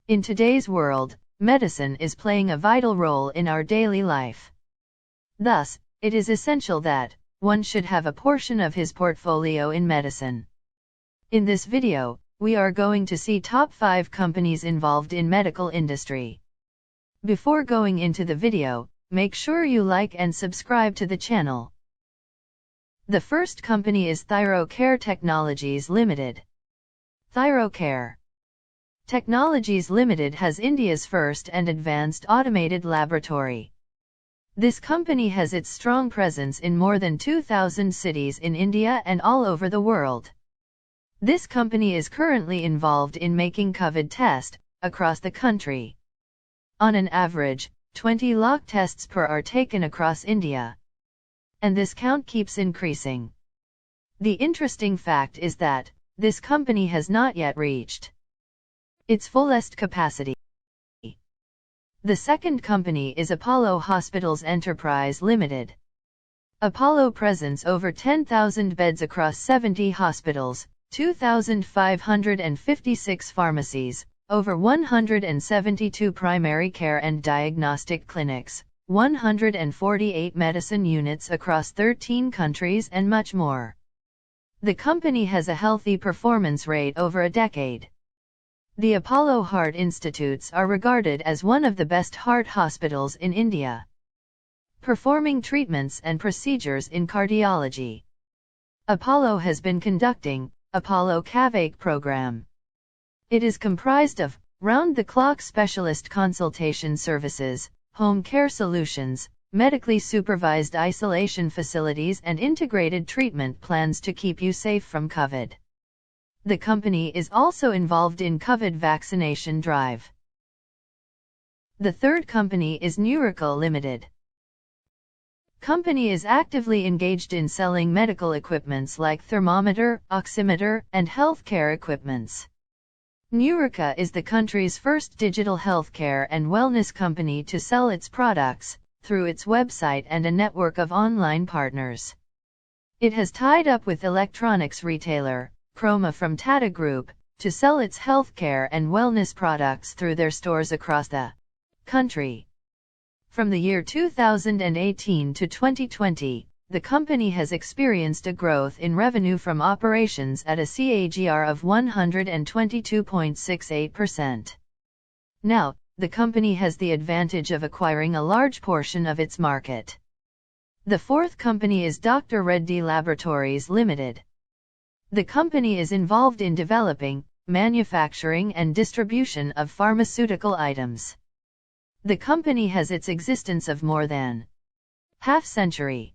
In today's world, medicine is playing a vital role in our daily life. Thus, it is essential that one should have a portion of his portfolio in medicine. In this video, we are going to see top 5 companies involved in medical industry. Before going into the video, make sure you like and subscribe to the channel. The first company is ThyroCare Technologies Limited. ThyroCare Technologies Limited has India's first and advanced automated laboratory. This company has its strong presence in more than 2,000 cities in India and all over the world. This company is currently involved in making COVID tests across the country. On an average, 20 lakh tests per hour are taken across India. And this count keeps increasing. The interesting fact is that this company has not yet reached its fullest capacity. The second company is Apollo Hospitals Enterprise Limited. Apollo presents over 10,000 beds across 70 hospitals, 2,556 pharmacies, over 172 primary care and diagnostic clinics, 148 medicine units across 13 countries and much more. The company has a healthy performance rate over a decade. The Apollo Heart Institutes are regarded as one of the best heart hospitals in India, performing treatments and procedures in cardiology. Apollo has been conducting Apollo Kavak program. It is comprised of round-the-clock specialist consultation services, home care solutions, medically supervised isolation facilities and integrated treatment plans to keep you safe from COVID. The company is also involved in COVID vaccination drive. The third company is Neurica Limited. Company is actively engaged in selling medical equipments like thermometer, oximeter, and healthcare equipments. Neurica is the country's first digital healthcare and wellness company to sell its products through its website and a network of online partners. It has tied up with electronics retailer Chroma from Tata Group to sell its healthcare and wellness products through their stores across the country. From the year 2018 to 2020, the company has experienced a growth in revenue from operations at a CAGR of 122.68%. Now, the company has the advantage of acquiring a large portion of its market. The fourth company is Dr. Reddy Laboratories Limited. The company is involved in developing, manufacturing and distribution of pharmaceutical items. The company has its existence of more than half-century.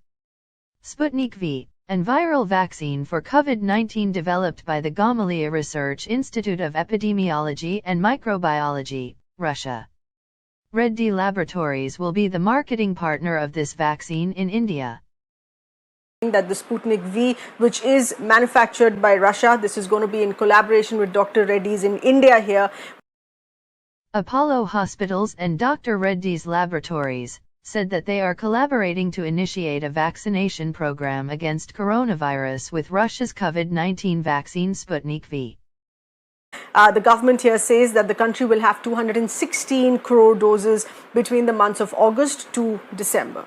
Sputnik V, an viral vaccine for COVID-19 developed by the Gamaleya Research Institute of Epidemiology and Microbiology, Russia. Reddy Laboratories will be the marketing partner of this vaccine in India. That the Sputnik V, which is manufactured by Russia, this is going to be in collaboration with Dr. Reddy's in India here. Apollo Hospitals and Dr. Reddy's Laboratories said that they are collaborating to initiate a vaccination program against coronavirus with Russia's COVID-19 vaccine Sputnik V. The government here says that the country will have 216 crore doses between the months of August to December.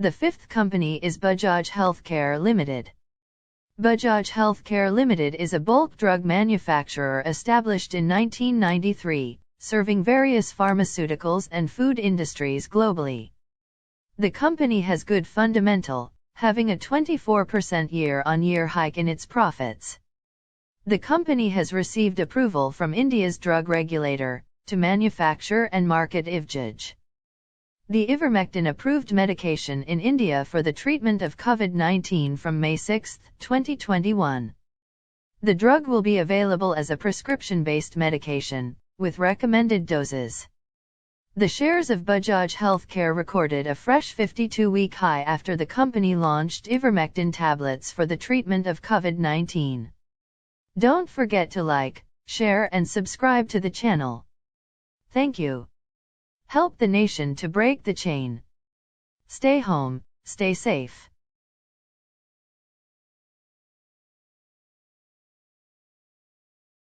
The fifth company is Bajaj Healthcare Limited. Bajaj Healthcare Limited is a bulk drug manufacturer established in 1993, serving various pharmaceuticals and food industries globally. The company has good fundamental, having a 24% year-on-year hike in its profits. The company has received approval from India's drug regulator to manufacture and market Ivjaj, the ivermectin-approved medication in India for the treatment of COVID-19 from May 6, 2021. The drug will be available as a prescription-based medication, with recommended doses. The shares of Bajaj Healthcare recorded a fresh 52-week high after the company launched ivermectin tablets for the treatment of COVID-19. Don't forget to like, share and subscribe to the channel. Thank you. Help the nation to break the chain. Stay home, stay safe.